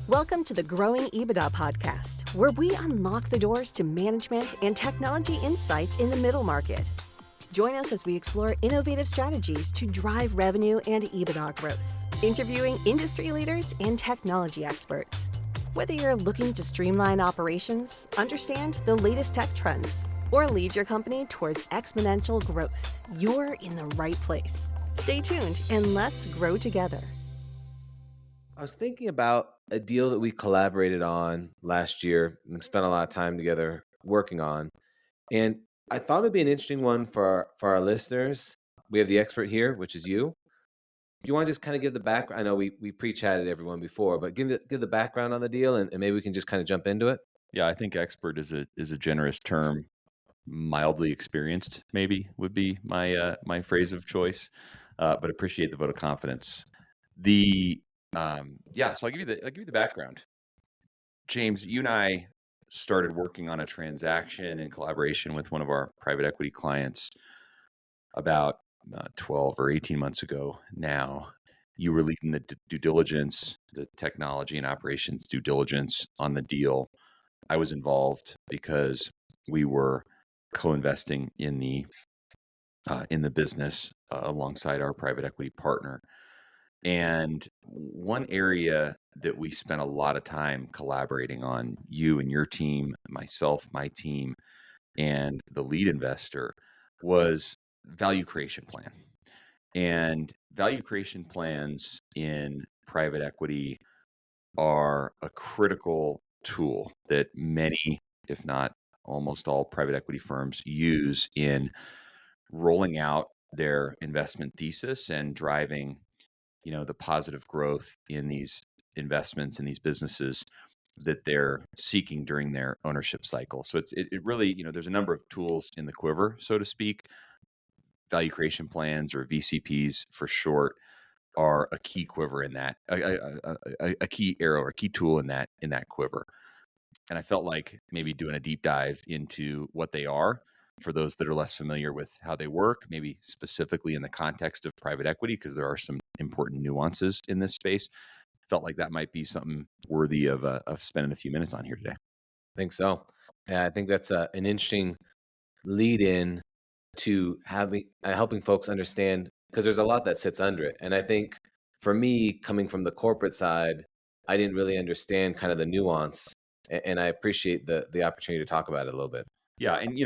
Welcome to the Growing EBITDA podcast, where we unlock the doors to management and technology insights in the middle market. Join us as we explore innovative strategies to drive revenue and EBITDA growth, interviewing industry leaders and technology experts. Whether you're looking to streamline operations, understand the latest tech trends, or lead your company towards exponential growth, you're in the right place. Stay tuned and let's grow together. I was thinking about a deal that we collaborated on last year and spent a lot of time together working on. And I thought it'd be an interesting one for our listeners. We have the expert here, which is you. Do you want to just kind of give the background? I know we pre-chatted everyone before, but give the background on the deal and maybe we can just kind of jump into it. Yeah, I think expert is a generous term. Mildly experienced, maybe, would be my phrase of choice. But appreciate the vote of confidence. So I'll give you the background. James, you and I started working on a transaction in collaboration with one of our private equity clients about 12 or 18 months ago now. You were leading the due diligence, the technology and operations due diligence on the deal. I was involved because we were co-investing in the business alongside our private equity partner. And one area that we spent a lot of time collaborating on, you and your team, myself, my team, and the lead investor, was value creation plan. And value creation plans in private equity are a critical tool that many, if not almost all, private equity firms use in rolling out their investment thesis and driving the positive growth in these investments and these businesses that they're seeking during their ownership cycle. So it really, there's a number of tools in the quiver, so to speak. Value creation plans, or VCPs for short, are a key quiver in that, a key arrow or key tool in that quiver. And I felt like maybe doing a deep dive into what they are for those that are less familiar with how they work, maybe specifically in the context of private equity, because there are some important nuances in this space. Felt like that might be something worthy of spending a few minutes on here today. I think so. Yeah, I think that's an interesting lead in to helping folks understand, because there's a lot that sits under it. And I think for me, coming from the corporate side, I didn't really understand kind of the nuance, and I appreciate the opportunity to talk about it a little bit. Yeah, and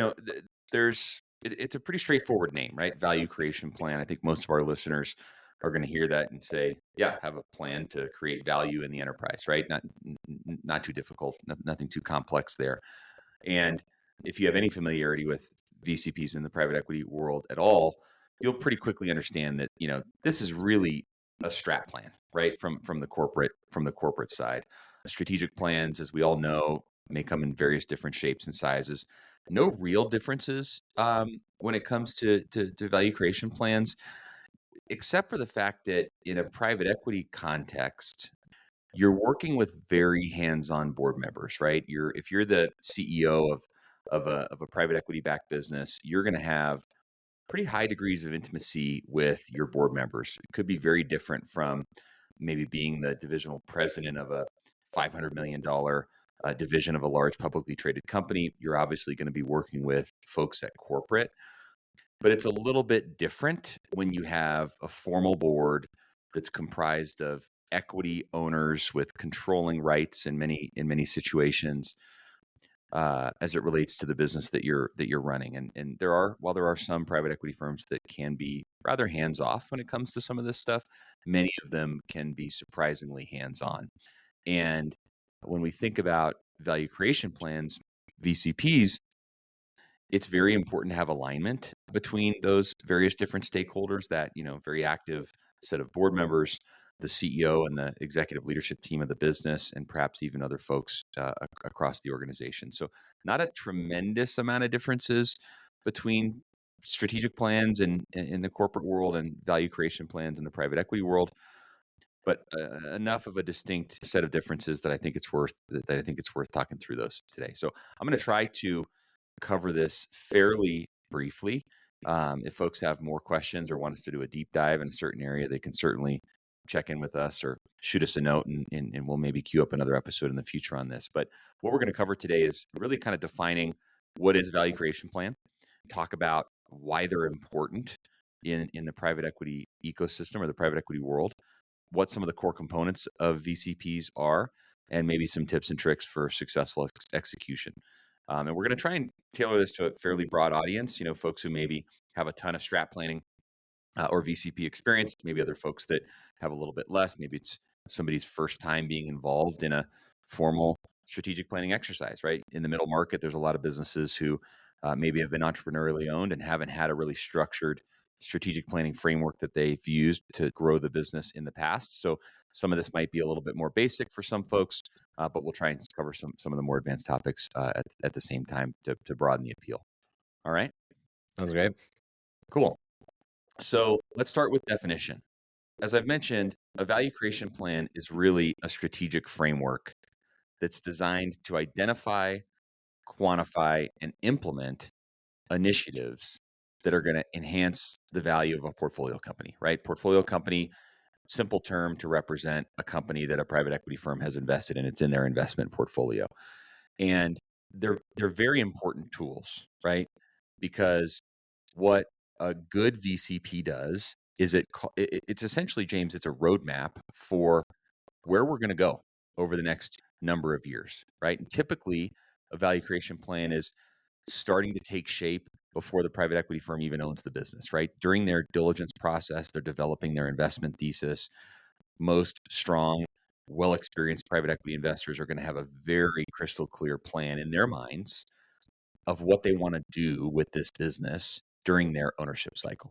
it's a pretty straightforward name, right? Value creation plan. I think most of our listeners are going to hear that and say, yeah, have a plan to create value in the enterprise, right? Not too difficult, nothing too complex there. And if you have any familiarity with VCPs in the private equity world at all, you'll pretty quickly understand that, this is really a strat plan, right? From the corporate side. Strategic plans, as we all know, may come in various different shapes and sizes. No real differences when it comes to value creation plans, except for the fact that in a private equity context, you're working with very hands-on board members, right? If you're the CEO of a private equity backed business, you're going to have pretty high degrees of intimacy with your board members. It could be very different from maybe being the divisional president of a $500 million division of a large publicly traded company. You're obviously going to be working with folks at corporate, but it's a little bit different when you have a formal board that's comprised of equity owners with controlling rights in many situations as it relates to the business that you're running. And while there are some private equity firms that can be rather hands off when it comes to some of this stuff, many of them can be surprisingly hands on. And when we think about value creation plans, VCPs, it's very important to have alignment between those various different stakeholders, that, very active set of board members, the CEO and the executive leadership team of the business, and perhaps even other folks across the organization. So not a tremendous amount of differences between strategic plans in the corporate world and value creation plans in the private equity world, but enough of a distinct set of differences that I think it's worth talking through those today. So I'm going to try to cover this fairly briefly. If folks have more questions or want us to do a deep dive in a certain area, they can certainly check in with us or shoot us a note, and we'll maybe queue up another episode in the future on this. But what we're going to cover today is really kind of defining what is a value creation plan, talk about why they're important in the private equity ecosystem or the private equity world, what some of the core components of VCPs are, and maybe some tips and tricks for successful execution. And we're going to try and tailor this to a fairly broad audience, folks who maybe have a ton of strat planning or VCP experience, maybe other folks that have a little bit less. Maybe it's somebody's first time being involved in a formal strategic planning exercise, right? In the middle market, there's a lot of businesses who maybe have been entrepreneurially owned and haven't had a really structured strategic planning framework that they've used to grow the business in the past. So some of this might be a little bit more basic for some folks, but we'll try and cover some of the more advanced topics at the same time to broaden the appeal. All right? Sounds great. Cool. So let's start with definition. As I've mentioned, a value creation plan is really a strategic framework that's designed to identify, quantify, and implement initiatives that are going to enhance the value of a portfolio company, right? Portfolio company, simple term to represent a company that a private equity firm has invested in. It's in their investment portfolio. And they're very important tools, right? Because what a good VCP does is it's essentially, James, it's a roadmap for where we're going to go over the next number of years, right? And typically, a value creation plan is starting to take shape before the private equity firm even owns the business, right? During their diligence process, they're developing their investment thesis. Most strong, well-experienced private equity investors are going to have a very crystal clear plan in their minds of what they want to do with this business during their ownership cycle.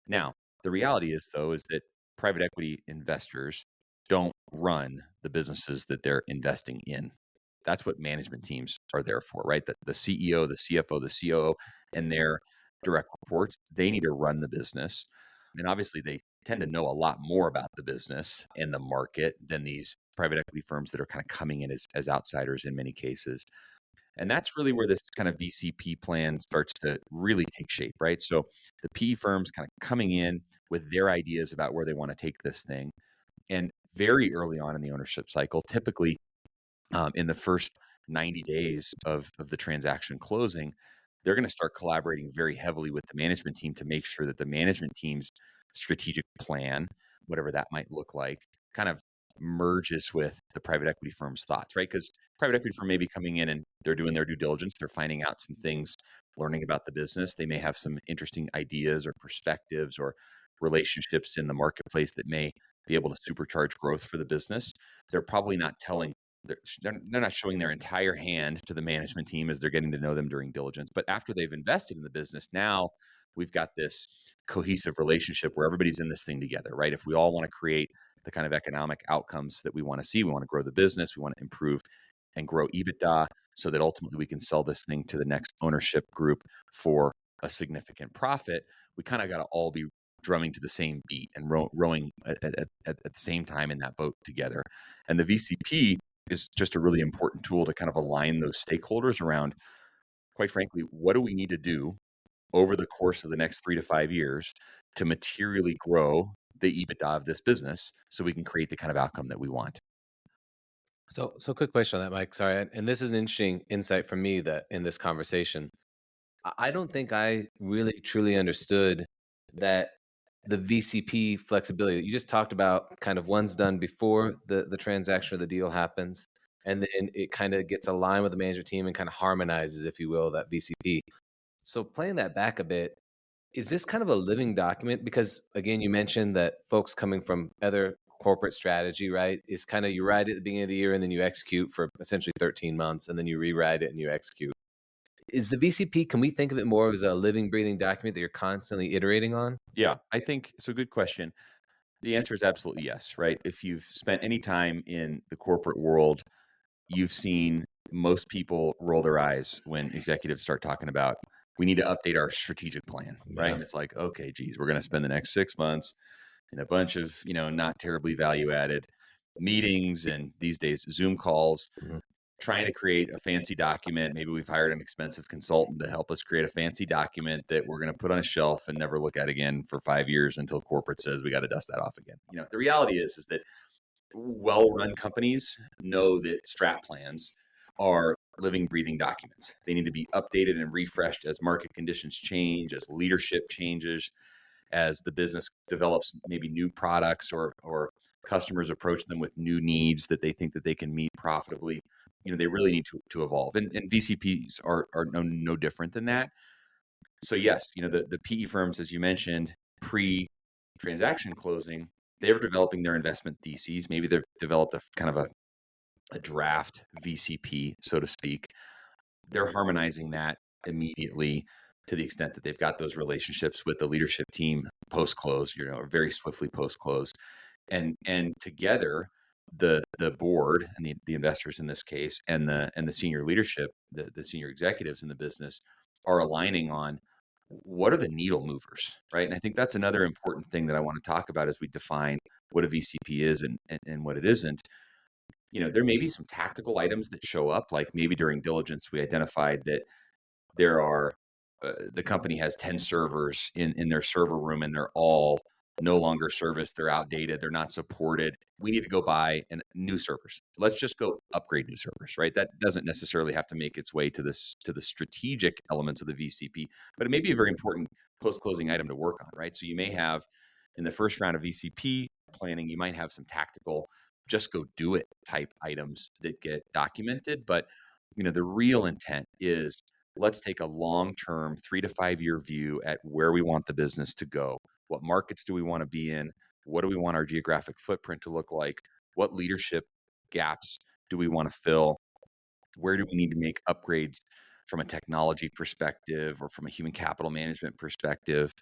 Now, the reality is, though, is that private equity investors don't run the businesses that they're investing in. That's what management teams are there for, right? The CEO, the CFO, the COO, and their direct reports, they need to run the business. And obviously, they tend to know a lot more about the business and the market than these private equity firms that are kind of coming in as outsiders in many cases. And that's really where this kind of VCP plan starts to really take shape, right? So the PE firms kind of coming in with their ideas about where they want to take this thing. And very early on in the ownership cycle, typically in the first 90 days of the transaction closing, they're going to start collaborating very heavily with the management team to make sure that the management team's strategic plan, whatever that might look like, kind of merges with the private equity firm's thoughts, right? Because private equity firm may be coming in and they're doing their due diligence. They're finding out some things, learning about the business. They may have some interesting ideas or perspectives or relationships in the marketplace that may be able to supercharge growth for the business. They're probably not they're not showing their entire hand to the management team as they're getting to know them during diligence. But after they've invested in the business, now we've got this cohesive relationship where everybody's in this thing together, right? If we all want to create the kind of economic outcomes that we want to see, we want to grow the business, we want to improve and grow EBITDA so that ultimately we can sell this thing to the next ownership group for a significant profit, we kind of got to all be drumming to the same beat and rowing at the same time in that boat together. And the VCP is just a really important tool to kind of align those stakeholders around, quite frankly, what do we need to do over the course of the next 3 to 5 years to materially grow the EBITDA of this business so we can create the kind of outcome that we want. So quick question on that, Mike. Sorry, and this is an interesting insight from me that in this conversation, I don't think I really truly understood that the VCP flexibility you just talked about, kind of one's done before the transaction or the deal happens, and then it kind of gets aligned with the management team and kind of harmonizes, if you will, that VCP. So playing that back a bit, is this kind of a living document? Because again, you mentioned that folks coming from other corporate strategy, right, is kind of you write it at the beginning of the year and then you execute for essentially 13 months and then you rewrite it and you execute. Is the VCP, can we think of it more as a living, breathing document that you're constantly iterating on? Yeah, I think so. Good question. The answer is absolutely yes, right? If you've spent any time in the corporate world, you've seen most people roll their eyes when executives start talking about, we need to update our strategic plan, right? Yeah. And it's like, okay, geez, we're going to spend the next 6 months in a bunch of, not terribly value added meetings and these days Zoom calls. Mhm. trying to create a fancy document. Maybe we've hired an expensive consultant to help us create a fancy document that we're going to put on a shelf and never look at again for 5 years until corporate says we got to dust that off again. The reality is that well-run companies know that strat plans are living, breathing documents. They need to be updated and refreshed as market conditions change, as leadership changes, as the business develops maybe new products or customers approach them with new needs that they think that they can meet profitably. They really need to evolve. And VCPs are no different than that. So yes, the PE firms, as you mentioned, pre-transaction closing, they're developing their investment theses. Maybe they've developed a kind of a draft VCP, so to speak. They're harmonizing that immediately to the extent that they've got those relationships with the leadership team post-close, or very swiftly post-close. And together, the board and the investors in this case and the senior leadership, the senior executives in the business are aligning on what are the needle movers, right? And I think that's another important thing that I want to talk about as we define what a VCP is and what it isn't. There may be some tactical items that show up, like maybe during diligence, we identified that there are, the company has 10 servers in their server room and they're all no longer serviced. They're outdated. They're not supported. We need to go buy new servers. Let's just go upgrade new servers, right? That doesn't necessarily have to make its way to the strategic elements of the VCP, but it may be a very important post-closing item to work on, right? So you may have in the first round of VCP planning, you might have some tactical just go do it type items that get documented. But, the real intent is let's take a long-term 3 to 5 year view at where we want the business to go. What markets do we want to be in? What do we want our geographic footprint to look like? What leadership gaps do we want to fill? Where do we need to make upgrades from a technology perspective or from a human capital management perspective?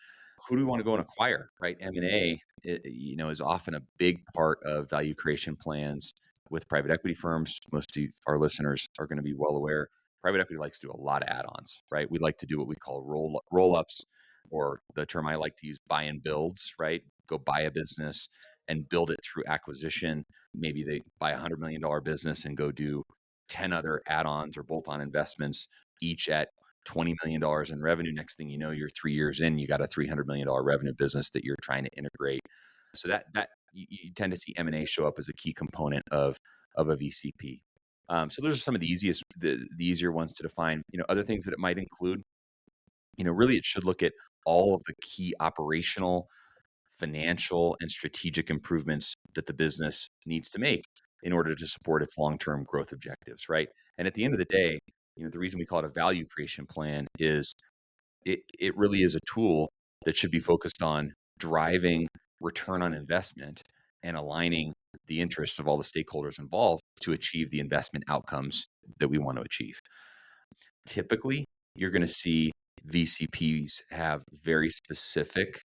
Who do we want to go and acquire, right? M&A, is often a big part of value creation plans with private equity firms. Most of our listeners are going to be well aware. Private equity likes to do a lot of add-ons, right? We like to do what we call roll-ups, or the term I like to use, buy and builds, right? Go buy a business and build it through acquisition. Maybe they buy a $100 million business and go do 10 other add-ons or bolt-on investments, each at $20 million in revenue. Next thing you know, you're 3 years in, you got a $300 million revenue business that you're trying to integrate. So that you tend to see M&A show up as a key component of a VCP. So those are some of the easier ones to define. Other things that it might include, really it should look at all of the key operational, financial, and strategic improvements that the business needs to make in order to support its long-term growth objectives, right? And at the end of the day, the reason we call it a value creation plan is it really is a tool that should be focused on driving return on investment and aligning the interests of all the stakeholders involved to achieve the investment outcomes that we want to achieve. Typically, you're going to see VCPs have very specific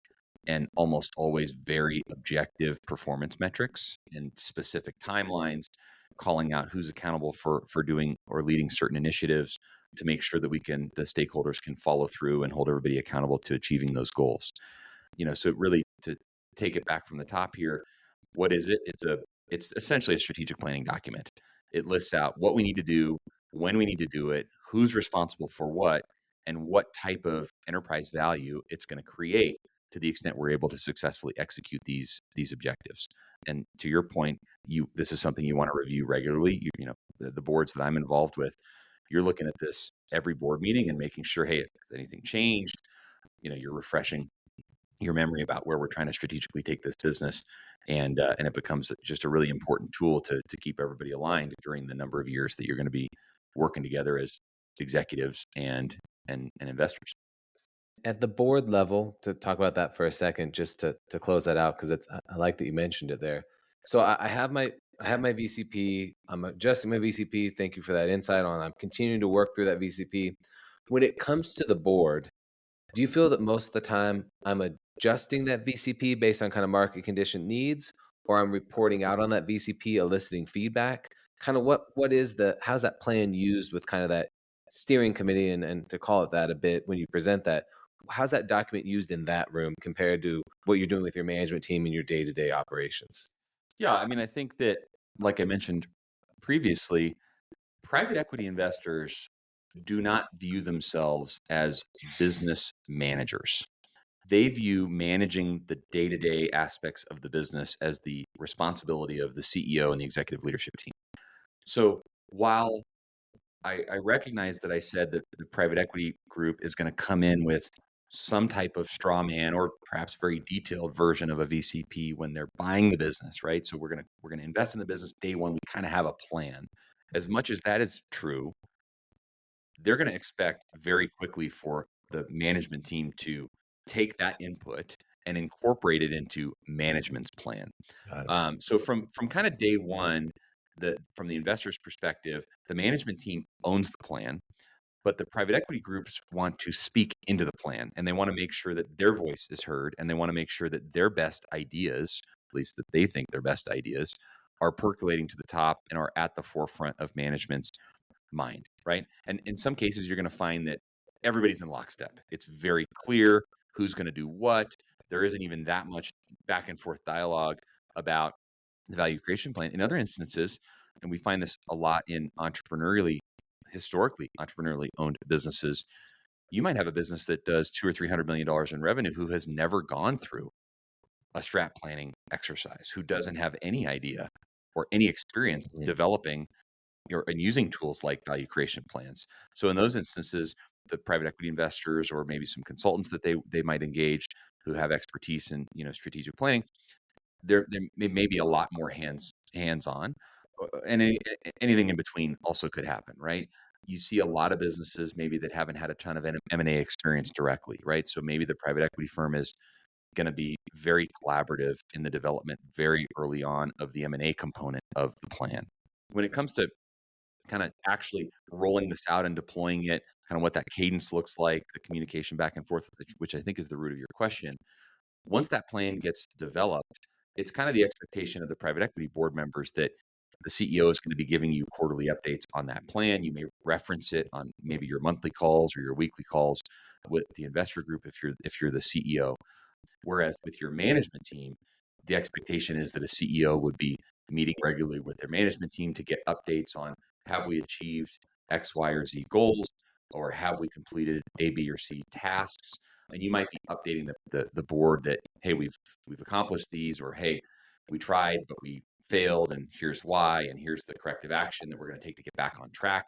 and almost always very objective performance metrics and specific timelines, calling out who's accountable for doing or leading certain initiatives to make sure that the stakeholders can follow through and hold everybody accountable to achieving those goals. So really, to take it back from the top here, what is it? It's essentially a strategic planning document. It lists out what we need to do, when we need to do it, who's responsible for what, and what type of enterprise value it's going to create to the extent we're able to successfully execute these objectives. And to your point, this is something you want to review regularly. The boards that I'm involved with, you're looking at this every board meeting and making sure, hey, has anything changed? You're refreshing your memory about where we're trying to strategically take this business, and it becomes just a really important tool to keep everybody aligned during the number of years that you're going to be working together as executives and investors. At the board level, to talk about that for a second, just to close that out, because I like that you mentioned it there. So I have my VCP. I'm adjusting my VCP. Thank you for that insight on. I'm continuing to work through that VCP. When it comes to the board, do you feel that most of the time I'm adjusting that VCP based on kind of market condition needs, or I'm reporting out on that VCP, eliciting feedback? Kind of how's that plan used with kind of that steering committee, and to call it that a bit when you present that? How's that document used in that room compared to what you're doing with your management team and your day-to-day operations? Yeah, I mean, I think that, like I mentioned previously, private equity investors do not view themselves as business managers. They view managing the day-to-day aspects of the business as the responsibility of the CEO and the executive leadership team. So while I recognize that I said that the private equity group is going to come in with some type of straw man or perhaps very detailed version of a VCP when they're buying the business, right? So we're going to invest in the business day one. We kind of have a plan. As much as that is true, they're going to expect very quickly for the management team to take that input and incorporate it into management's plan. Got it. So from kind of day one, from the investor's perspective, the management team owns the plan, but the private equity groups want to speak into the plan, and they want to make sure that their voice is heard, and they want to make sure that their best ideas, at least that they think their best ideas, are percolating to the top and are at the forefront of management's mind, right? And in some cases, you're going to find that everybody's in lockstep. It's very clear who's going to do what. There isn't even that much back and forth dialogue about the value creation plan. In other instances, and we find this a lot in historically entrepreneurially owned businesses, you might have a business that does $200 or $300 million in revenue who has never gone through a strat planning exercise, who doesn't have any idea or any experience developing and using tools like value creation plans. So in those instances, the private equity investors or maybe some consultants that they might engage who have expertise in strategic planning, there may be a lot more hands-on, and anything in between also could happen, right? You see a lot of businesses maybe that haven't had a ton of M&A experience directly, right? So maybe the private equity firm is going to be very collaborative in the development very early on of the M&A component of the plan. When it comes to kind of actually rolling this out and deploying it, kind of what that cadence looks like, the communication back and forth, which I think is the root of your question. Once that plan gets developed, it's kind of the expectation of the private equity board members that the CEO is going to be giving you quarterly updates on that plan. You may reference it on maybe your monthly calls or your weekly calls with the investor group if you're the CEO. Whereas with your management team, the expectation is that a CEO would be meeting regularly with their management team to get updates on, have we achieved X, Y, or Z goals, or have we completed A, B, or C tasks? And you might be updating the board that, hey, we've accomplished these, or hey, we tried but we failed, and here's why, and here's the corrective action that we're going to take to get back on track,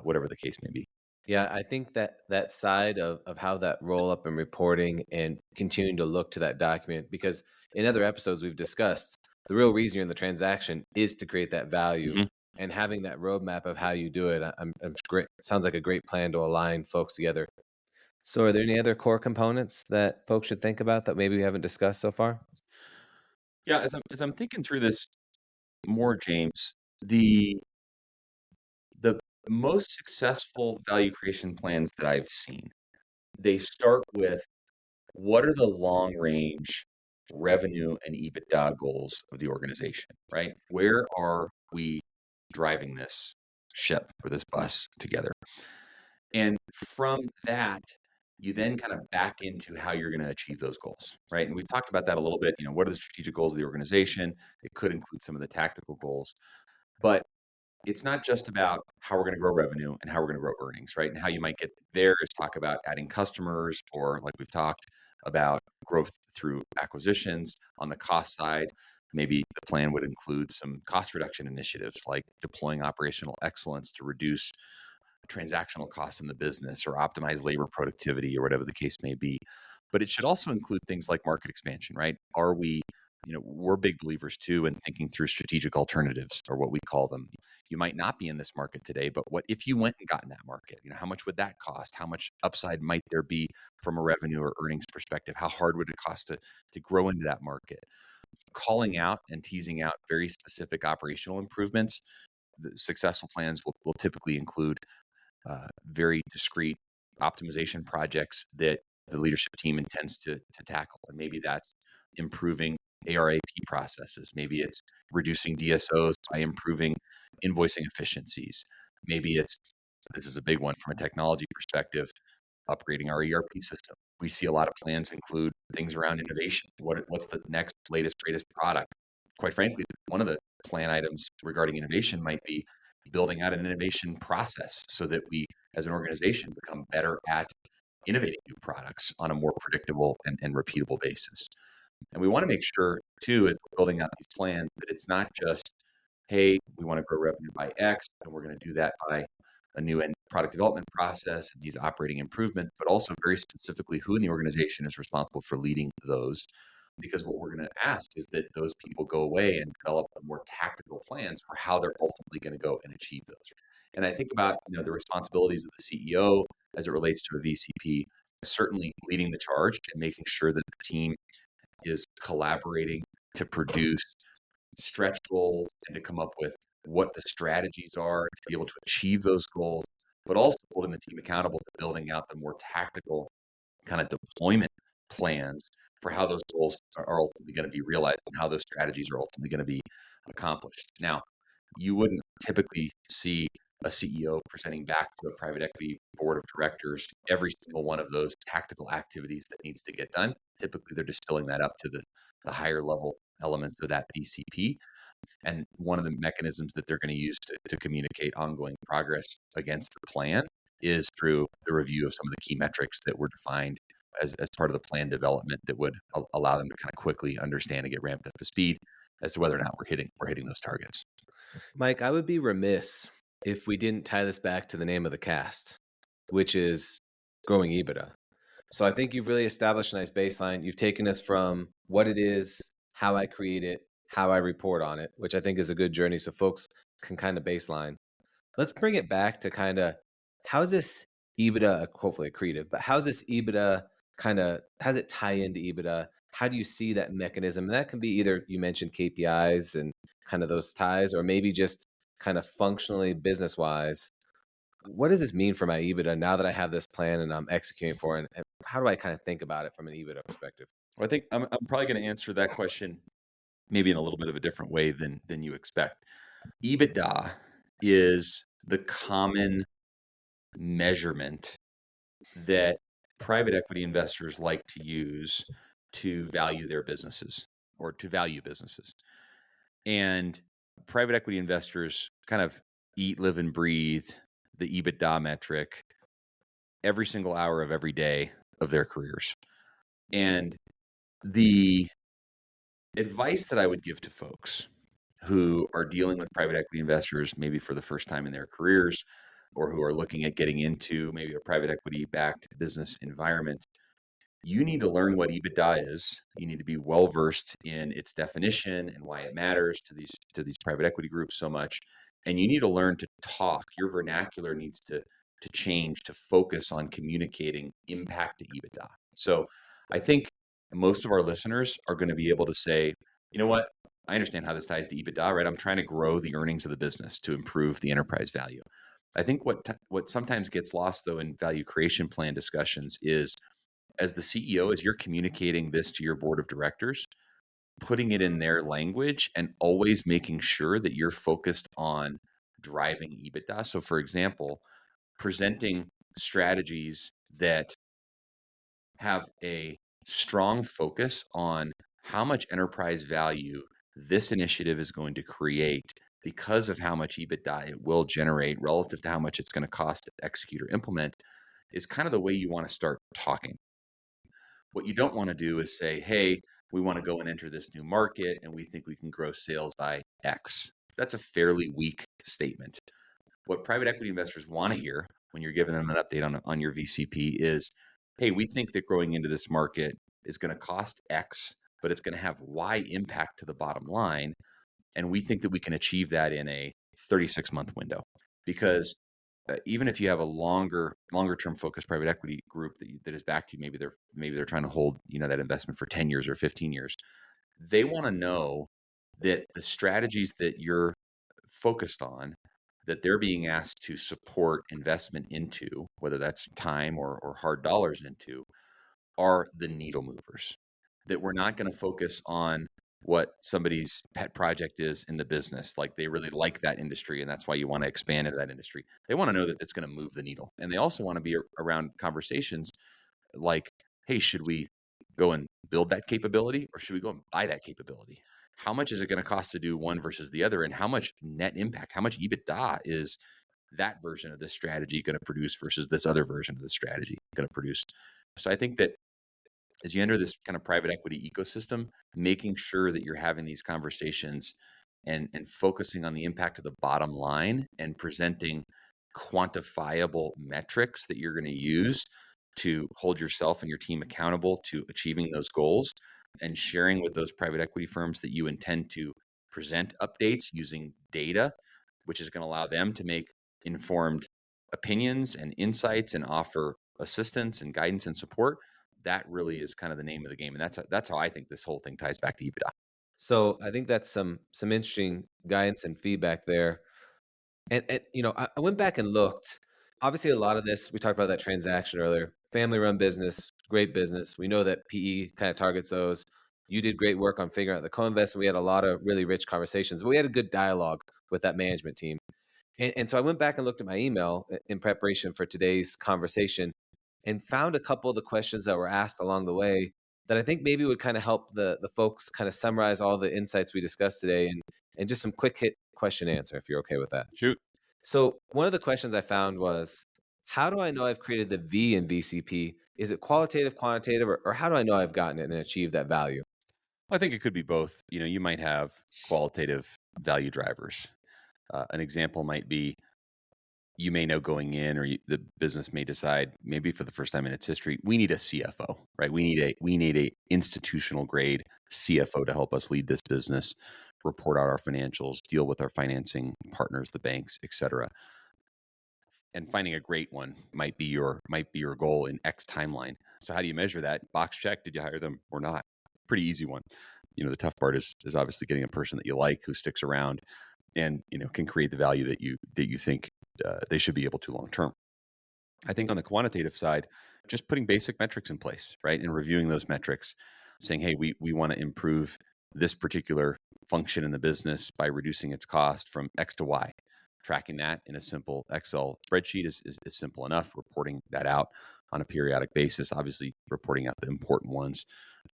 whatever the case may be. Yeah, I think that side of how that roll up and reporting and continuing to look to that document, because in other episodes we've discussed the real reason you're in the transaction is to create that value. Mm-hmm. And having that roadmap of how you do it, I'm great. Sounds like a great plan to align folks together. So are there any other core components that folks should think about that maybe we haven't discussed so far? Yeah, as I'm thinking through this more, James, the most successful value creation plans that I've seen, they start with, what are the long range revenue and EBITDA goals of the organization, right? Where are we driving this ship or this bus together? And from that, you then kind of back into how you're going to achieve those goals, right? And we've talked about that a little bit. What are the strategic goals of the organization? It could include some of the tactical goals, but it's not just about how we're going to grow revenue and how we're going to grow earnings, right? And how you might get there is talk about adding customers, or like we've talked about, growth through acquisitions. On the cost side, maybe the plan would include some cost reduction initiatives like deploying operational excellence to reduce transactional costs in the business or optimize labor productivity or whatever the case may be. But it should also include things like market expansion, right? Are we, we're big believers too in thinking through strategic alternatives, or what we call them. You might not be in this market today, but what if you went and got in that market? How much would that cost? How much upside might there be from a revenue or earnings perspective? How hard would it cost to grow into that market? Calling out and teasing out very specific operational improvements. The successful plans will typically include very discrete optimization projects that the leadership team intends to tackle. And maybe that's improving ARAP processes. Maybe it's reducing DSOs by improving invoicing efficiencies. Maybe this is a big one from a technology perspective, upgrading our ERP system. We see a lot of plans include things around innovation. What's the next latest, greatest product? Quite frankly, one of the plan items regarding innovation might be, building out an innovation process so that we, as an organization, become better at innovating new products on a more predictable and repeatable basis. And we want to make sure, too, as we're building out these plans, that it's not just, hey, we want to grow revenue by X, and we're going to do that by a new end product development process and these operating improvements, but also very specifically who in the organization is responsible for leading those. Because what we're going to ask is that those people go away and develop more tactical plans for how they're ultimately going to go and achieve those. And I think about the responsibilities of the CEO as it relates to a VCP, certainly leading the charge and making sure that the team is collaborating to produce stretch goals and to come up with what the strategies are to be able to achieve those goals, but also holding the team accountable to building out the more tactical kind of deployment plans for how those goals are ultimately going to be realized and how those strategies are ultimately going to be accomplished. Now, you wouldn't typically see a CEO presenting back to a private equity board of directors every single one of those tactical activities that needs to get done. Typically, they're distilling that up to the higher level elements of that VCP. And one of the mechanisms that they're going to use to communicate ongoing progress against the plan is through the review of some of the key metrics that were defined as part of the plan development that would allow them to kind of quickly understand and get ramped up to speed as to whether or not we're hitting those targets. Mike, I would be remiss if we didn't tie this back to the name of the cast, which is growing EBITDA. So I think you've really established a nice baseline. You've taken us from what it is, how I create it, how I report on it, which I think is a good journey so folks can kind of baseline. Let's bring it back to kind of how's this EBITDA, hopefully accretive, but how's this EBITDA how does it tie into EBITDA? How do you see that mechanism? And that can be either you mentioned KPIs and kind of those ties, or maybe just kind of functionally business wise. What does this mean for my EBITDA now that I have this plan and I'm executing for it? And how do I kind of think about it from an EBITDA perspective? Well, I think I'm probably going to answer that question maybe in a little bit of a different way than you expect. EBITDA is the common measurement that private equity investors like to use to value their businesses or to value businesses. And private equity investors kind of eat, live, and breathe the EBITDA metric every single hour of every day of their careers. And the advice that I would give to folks who are dealing with private equity investors, maybe for the first time in their careers, or who are looking at getting into maybe a private equity backed business environment, you need to learn what EBITDA is. You need to be well versed in its definition and why it matters to these private equity groups so much. And you need to learn to talk. Your vernacular needs to change to focus on communicating impact to EBITDA. So I think most of our listeners are going to be able to say, you know what? I understand how this ties to EBITDA, right? I'm trying to grow the earnings of the business to improve the enterprise value. I think what sometimes gets lost though in value creation plan discussions is, as the CEO, as you're communicating this to your board of directors, putting it in their language and always making sure that you're focused on driving EBITDA. So for example, presenting strategies that have a strong focus on how much enterprise value this initiative is going to create because of how much EBITDA it will generate relative to how much it's going to cost to execute or implement is kind of the way you want to start talking. What you don't want to do is say, hey, we want to go and enter this new market and we think we can grow sales by X. That's a fairly weak statement. What private equity investors want to hear when you're giving them an update on your VCP is, hey, we think that growing into this market is going to cost X, but it's going to have Y impact to the bottom line. And we think that we can achieve that in a 36-month window. Because even if you have a longer term focused private equity group that is backed you, maybe they're trying to hold that investment for 10 years or 15 years, they want to know that the strategies that you're focused on, that they're being asked to support investment into, whether that's time or hard dollars into, are the needle movers. That we're not going to focus on what somebody's pet project is in the business. Like they really like that industry and that's why you want to expand into that industry. They want to know that it's going to move the needle. And they also want to be around conversations like, hey, should we go and build that capability or should we go and buy that capability? how much is it going to cost to do one versus the other, and how much net impact, how much EBITDA is that version of this strategy going to produce versus this other version of the strategy going to produce. So I think that as you enter this kind of private equity ecosystem, making sure that you're having these conversations and focusing on the impact of the bottom line and presenting quantifiable metrics that you're going to use to hold yourself and your team accountable to achieving those goals, and sharing with those private equity firms that you intend to present updates using data, which is going to allow them to make informed opinions and insights and offer assistance and guidance and support. That really is kind of the name of the game. And that's how I think this whole thing ties back to EBITDA. So I think that's some interesting guidance and feedback there. And I went back and looked. Obviously, a lot of this, we talked about that transaction earlier. Family-run business, great business. We know that PE kind of targets those. You did great work on figuring out the co-investment. We had a lot of really rich conversations, but we had a good dialogue with that management team. And so I went back and looked at my email in preparation for today's conversation and found a couple of the questions that were asked along the way that I think maybe would kind of help the folks kind of summarize all the insights we discussed today, and just some quick hit question answer, if you're okay with that. Shoot. So one of the questions I found was, how do I know I've created the V in VCP? Is it qualitative, quantitative, or how do I know I've gotten it and achieved that value? I think it could be both. You might have qualitative value drivers. An example might be, you may know going in, or the business may decide, maybe for the first time in its history, we need a CFO, right? We need a institutional grade CFO to help us lead this business, report out our financials, deal with our financing partners, the banks, et cetera. And finding a great one might be your goal in X timeline. So how do you measure that? Box check. Did you hire them or not? Pretty easy one. The tough part is obviously getting a person that you like, who sticks around and can create the value that you think they should be able to long term. I think on the quantitative side, just putting basic metrics in place, right, and reviewing those metrics, saying, hey, we want to improve this particular function in the business by reducing its cost from X to Y. Tracking that in a simple Excel spreadsheet is simple enough. Reporting that out on a periodic basis, obviously reporting out the important ones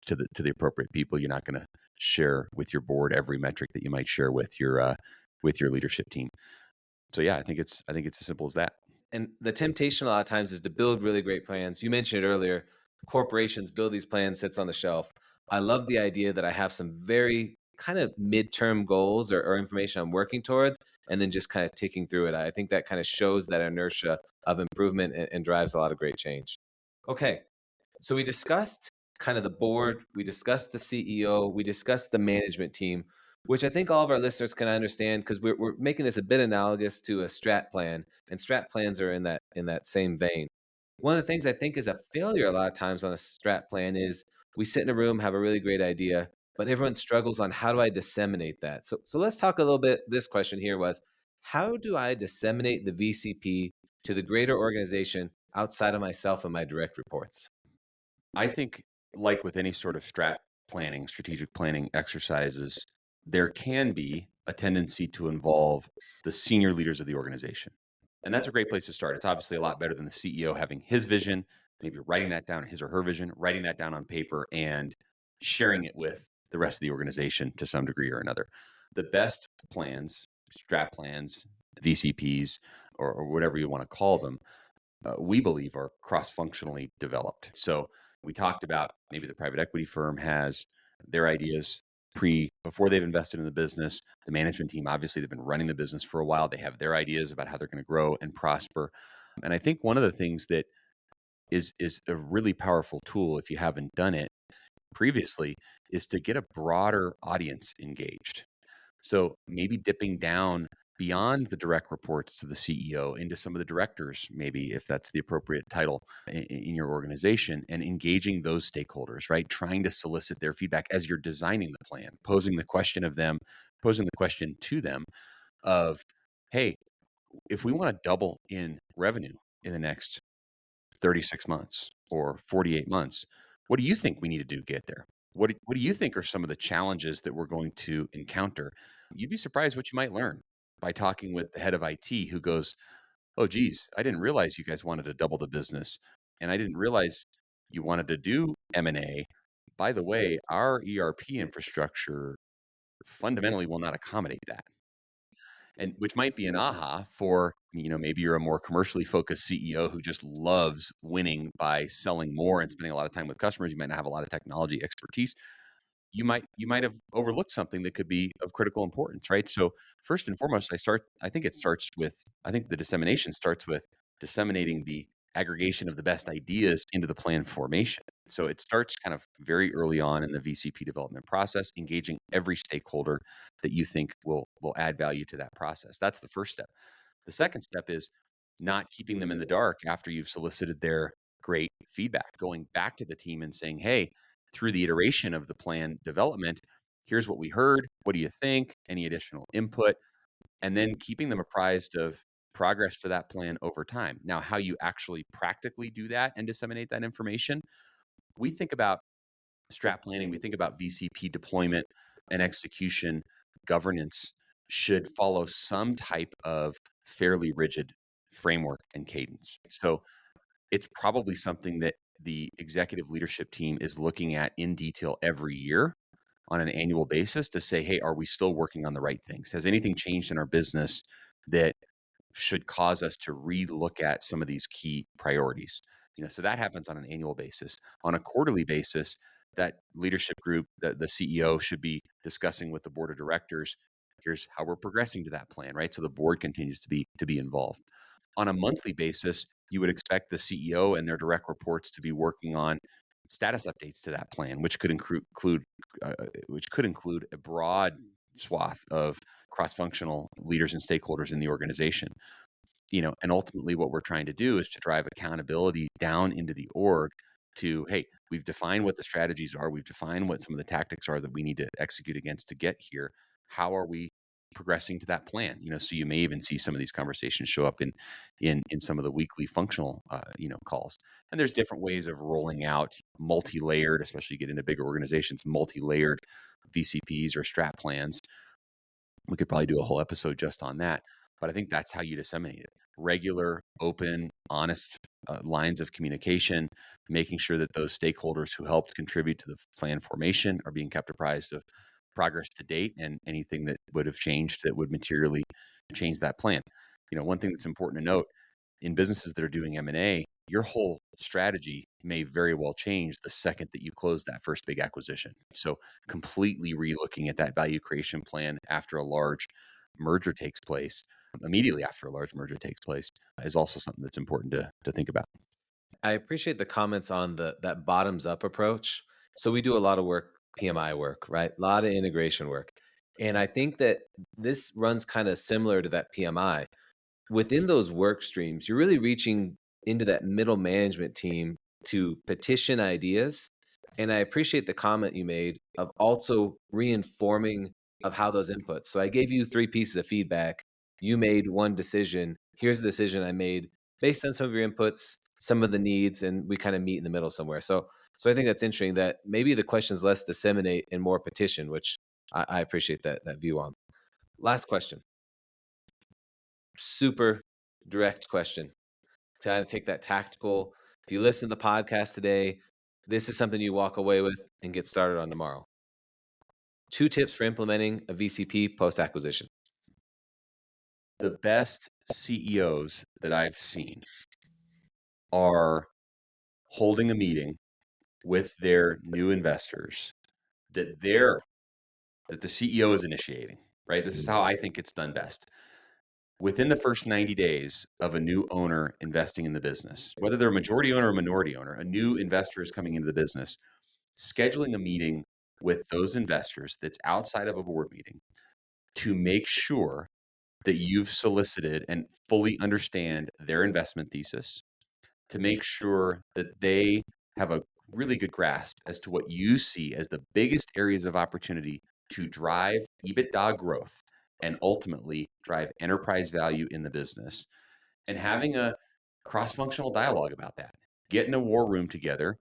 to the appropriate people. You're not going to share with your board every metric that you might share with your leadership team. So yeah, I think it's as simple as that. And the temptation a lot of times is to build really great plans. You mentioned it earlier, corporations build these plans, sits on the shelf. I love the idea that I have some very kind of midterm goals or information I'm working towards, and then just kind of ticking through it. I think that kind of shows that inertia of improvement and drives a lot of great change. Okay, so we discussed kind of the board, we discussed the CEO, we discussed the management team, which I think all of our listeners can understand, because we're making this a bit analogous to a strat plan, and strat plans are in that same vein. One of the things I think is a failure a lot of times on a strat plan is we sit in a room, have a really great idea, but everyone struggles on, how do I disseminate that? So let's talk a little bit. This question here was, how do I disseminate the VCP to the greater organization outside of myself and my direct reports? I think, like with any sort of strategic planning exercises, there can be a tendency to involve the senior leaders of the organization. And that's a great place to start. It's obviously a lot better than the CEO having his vision, maybe writing that down, his or her vision, writing that down on paper and sharing it with the rest of the organization to some degree or another. The best plans, strat plans, VCPs, or whatever you want to call them, we believe are cross-functionally developed. So we talked about, maybe the private equity firm has their ideas before they've invested in the business. The management team, obviously, they've been running the business for a while. They have their ideas about how they're going to grow and prosper. And I think one of the things that is a really powerful tool, if you haven't done it previously, is to get a broader audience engaged. So maybe dipping down beyond the direct reports to the CEO into some of the directors, maybe, if that's the appropriate title in your organization, and engaging those stakeholders, right? Trying to solicit their feedback as you're designing the plan, posing the question to them of, hey, if we want to double in revenue in the next 36 months or 48 months, what do you think we need to do to get there? What do you think are some of the challenges that we're going to encounter? You'd be surprised what you might learn by talking with the head of IT, who goes, oh, geez, I didn't realize you guys wanted to double the business. And I didn't realize you wanted to do M&A. By the way, our ERP infrastructure fundamentally will not accommodate that. And which might be an aha for, maybe you're a more commercially focused CEO who just loves winning by selling more and spending a lot of time with customers. You might not have a lot of technology expertise. You might have overlooked something that could be of critical importance, right? So first and foremost, I think the dissemination starts with disseminating the aggregation of the best ideas into the plan formation. So it starts kind of very early on in the VCP development process, engaging every stakeholder that you think will add value to that process. That's the first step. The second step is not keeping them in the dark after you've solicited their great feedback, going back to the team and saying, hey, through the iteration of the plan development, here's what we heard. What do you think? Any additional input? And then keeping them apprised of progress to that plan over time. Now, how you actually practically do that and disseminate that information, we think about strat planning, we think about VCP deployment and execution governance should follow some type of fairly rigid framework and cadence. So it's probably something that the executive leadership team is looking at in detail every year on an annual basis to say, hey, are we still working on the right things? Has anything changed in our business that should cause us to relook at some of these key priorities? So that happens on an annual basis. On a quarterly basis, that leadership group, the CEO should be discussing with the board of directors, here's how we're progressing to that plan, right? So the board continues to be involved. On a monthly basis, you would expect the CEO and their direct reports to be working on status updates to that plan, which could include a broad swath of cross-functional leaders and stakeholders in the organization. And ultimately what we're trying to do is to drive accountability down into the org to, hey, we've defined what the strategies are. We've defined what some of the tactics are that we need to execute against to get here. How are we progressing to that plan? So you may even see some of these conversations show up in some of the weekly functional, calls. And there's different ways of rolling out multi-layered, especially you get into bigger organizations, multi-layered VCPs or strat plans. We could probably do a whole episode just on that. But I think that's how you disseminate it. Regular, open, honest lines of communication, making sure that those stakeholders who helped contribute to the plan formation are being kept apprised of progress to date and anything that would have changed that would materially change that plan. One thing that's important to note in businesses that are doing M&A, your whole strategy may very well change the second that you close that first big acquisition. So completely relooking at that value creation plan after a large merger takes place, immediately after a large merger takes place, is also something that's important to think about. I appreciate the comments on that bottoms up approach. So we do a lot of work, PMI work, right? A lot of integration work. And I think that this runs kind of similar to that PMI. Within those work streams, you're really reaching into that middle management team to petition ideas. And I appreciate the comment you made of also reinforming of how those inputs. So I gave you 3 pieces of feedback. You made one decision. Here's the decision I made based on some of your inputs, some of the needs, and we kind of meet in the middle somewhere. So I think that's interesting that maybe the question's less disseminate and more petition, which I appreciate that view on. Last question. Super direct question. Try to take that tactical. If you listen to the podcast today, this is something you walk away with and get started on tomorrow. 2 tips for implementing a VCP post-acquisition. The best CEOs that I've seen are holding a meeting with their new investors that the CEO is initiating, right? This is how I think it's done best. Within the first 90 days of a new owner investing in the business, whether they're a majority owner or minority owner, a new investor is coming into the business, scheduling a meeting with those investors that's outside of a board meeting to make sure that you've solicited and fully understand their investment thesis, to make sure that they have a really good grasp as to what you see as the biggest areas of opportunity to drive EBITDA growth and ultimately drive enterprise value in the business, and having a cross-functional dialogue about that. Get in a war room together,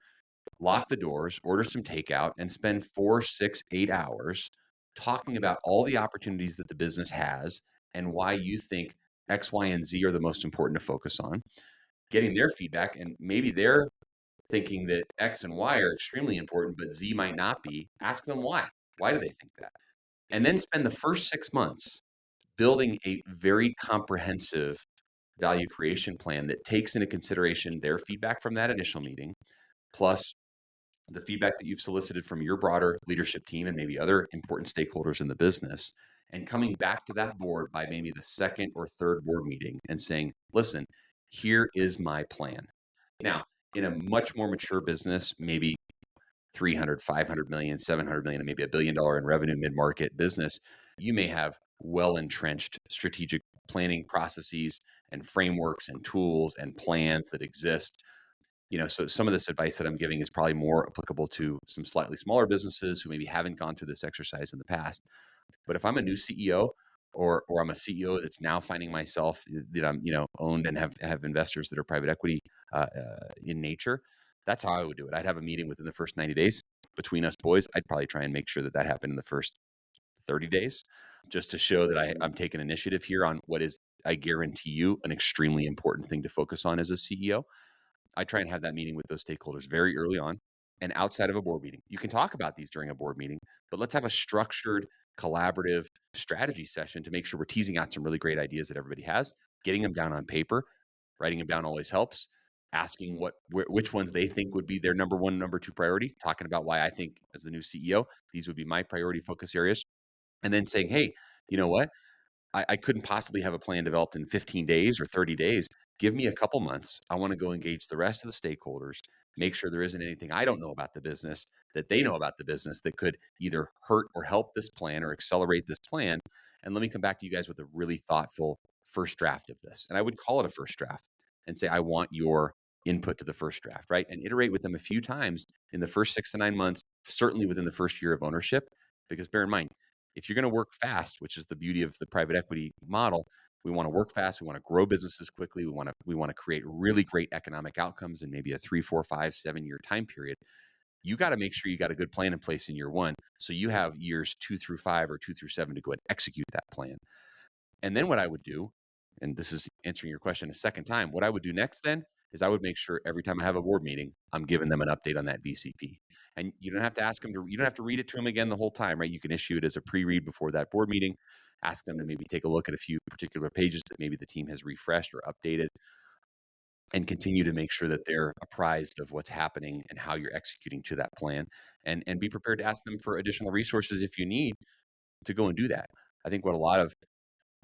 lock the doors, order some takeout, and spend 4, 6, 8 hours talking about all the opportunities that the business has and why you think X, Y, and Z are the most important to focus on, getting their feedback, and maybe they're thinking that X and Y are extremely important, but Z might not be. Ask them why. Why do they think that? and then spend the first 6 months building a very comprehensive value creation plan that takes into consideration their feedback from that initial meeting, plus the feedback that you've solicited from your broader leadership team and maybe other important stakeholders in the business, and coming back to that board by maybe the second or third board meeting and saying, listen, here is my plan. Now, in a much more mature business, maybe 300, 500 million, 700 million, and maybe $1 billion in revenue mid-market business, you may have well-entrenched strategic planning processes and frameworks and tools and plans that exist. So some of this advice that I'm giving is probably more applicable to some slightly smaller businesses who maybe haven't gone through this exercise in the past. But if I'm a new CEO or I'm a CEO that's now finding myself that I'm, owned and have investors that are private equity in nature, that's how I would do it. I'd have a meeting within the first 90 days between us boys. I'd probably try and make sure that happened in the first 30 days, just to show that I'm taking initiative here on what is, I guarantee you, an extremely important thing to focus on as a CEO. I try and have that meeting with those stakeholders very early on and outside of a board meeting. You can talk about these during a board meeting, but let's have a structured, collaborative strategy session to make sure we're teasing out some really great ideas that everybody has, getting them down on paper. Writing them down always helps. Asking which ones they think would be their number one, number two priority, talking about why I think as the new CEO, these would be my priority focus areas. And then saying, hey, you know what? I couldn't possibly have a plan developed in 15 days or 30 days. Give me a couple months. I want to go engage the rest of the stakeholders, make sure there isn't anything I don't know about the business that they know about the business that could either hurt or help this plan or accelerate this plan. And let me come back to you guys with a really thoughtful first draft of this. And I would call it a first draft and say, I want your input to the first draft, right? And iterate with them a few times in the first 6 to 9 months, certainly within the first year of ownership. Because bear in mind, if you're going to work fast, which is the beauty of the private equity model, we want to work fast. We want to grow businesses quickly. We want to create really great economic outcomes in maybe a 3, 4, 5, 7-year time period. You got to make sure you got a good plan in place in year 1, so you have years 2 through 5 or 2 through 7 to go and execute that plan. And then what I would do, and this is answering your question a second time, what I would do next then is I would make sure every time I have a board meeting, I'm giving them an update on that VCP. And you don't have to ask them you don't have to read it to them again the whole time, right? You can issue it as a pre-read before that board meeting, ask them to maybe take a look at a few particular pages that maybe the team has refreshed or updated, and continue to make sure that they're apprised of what's happening and how you're executing to that plan, and be prepared to ask them for additional resources if you need to go and do that. I think what a lot of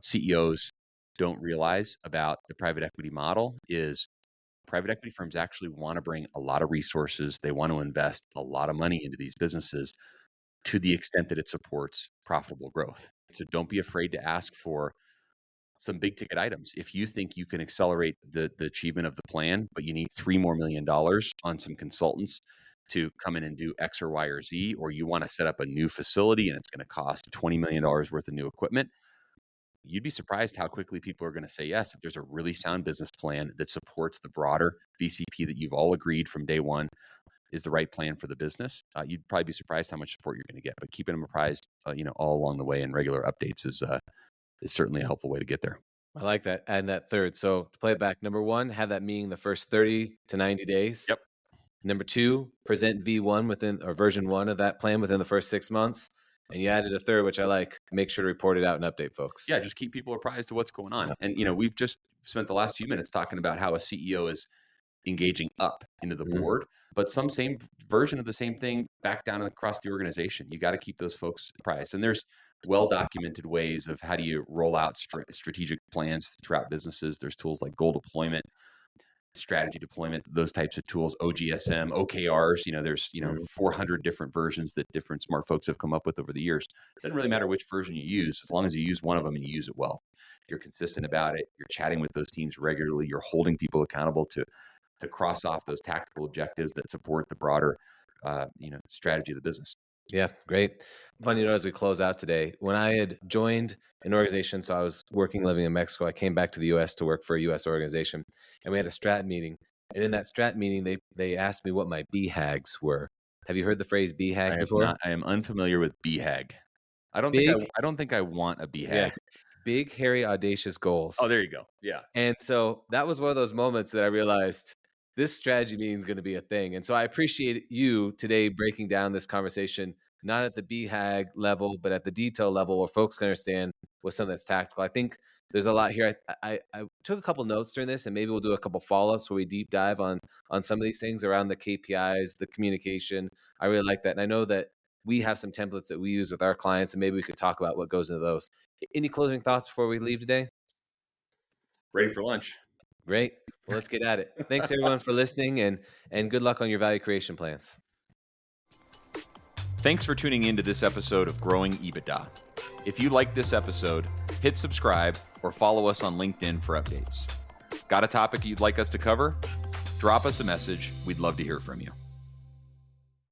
CEOs don't realize about the private equity model is private equity firms actually want to bring a lot of resources. They want to invest a lot of money into these businesses to the extent that it supports profitable growth. So don't be afraid to ask for some big ticket items. If you think you can accelerate the achievement of the plan, but you need $3 more million on some consultants to come in and do X or Y or Z, or you want to set up a new facility and it's going to cost $20 million worth of new equipment, you'd be surprised how quickly people are going to say yes if there's a really sound business plan that supports the broader VCP that you've all agreed from day one is the right plan for the business. You'd probably be surprised how much support you're going to get. But keeping them apprised, all along the way, and regular updates is certainly a helpful way to get there. I like that. Add that third. So to play it back, number 1, have that meeting the first 30 to 90 days. Yep. Number 2, present V1 or version 1 of that plan within the first 6 months. And you added a third, which I like. Make sure to report it out and update folks. Yeah, just keep people apprised of what's going on. Yeah. And we've just spent the last few minutes talking about how a CEO is engaging up into the board, but some same version of the same thing back down across the organization. You got to keep those folks apprised. And there's well-documented ways of how do you roll out strategic plans throughout businesses. There's tools like goal deployment, strategy deployment, those types of tools, OGSM, OKRs. There's 400 different versions that different smart folks have come up with over the years. It doesn't really matter which version you use, as long as you use one of them and you use it well. You're consistent about it. You're chatting with those teams regularly. You're holding people accountable to cross off those tactical objectives that support the broader, strategy of the business. Yeah, great. Funny as we close out today, when I had joined an organization, so I was living in Mexico, I came back to the U.S. to work for a U.S. organization, and we had a strat meeting. And in that strat meeting, they asked me what my BHAGs were. Have you heard the phrase BHAG before? I am unfamiliar with BHAG. I don't think I want a BHAG. Yeah. Big, hairy, audacious goals. Oh, there you go. Yeah. And so that was one of those moments that I realized this strategy meeting is going to be a thing. And so I appreciate you today breaking down this conversation not at the BHAG level, but at the detail level where folks can understand what's something that's tactical. I think there's a lot here. I took a couple notes during this, and maybe we'll do a couple follow-ups where we deep dive on some of these things around the KPIs, the communication. I really like that. And I know that we have some templates that we use with our clients, and maybe we could talk about what goes into those. Any closing thoughts before we leave today? Ready for lunch. Great. Well, let's get at it. Thanks everyone for listening, and good luck on your value creation plans. Thanks for tuning in to this episode of Growing EBITDA. If you like this episode, hit subscribe or follow us on LinkedIn for updates. Got a topic you'd like us to cover? Drop us a message. We'd love to hear from you.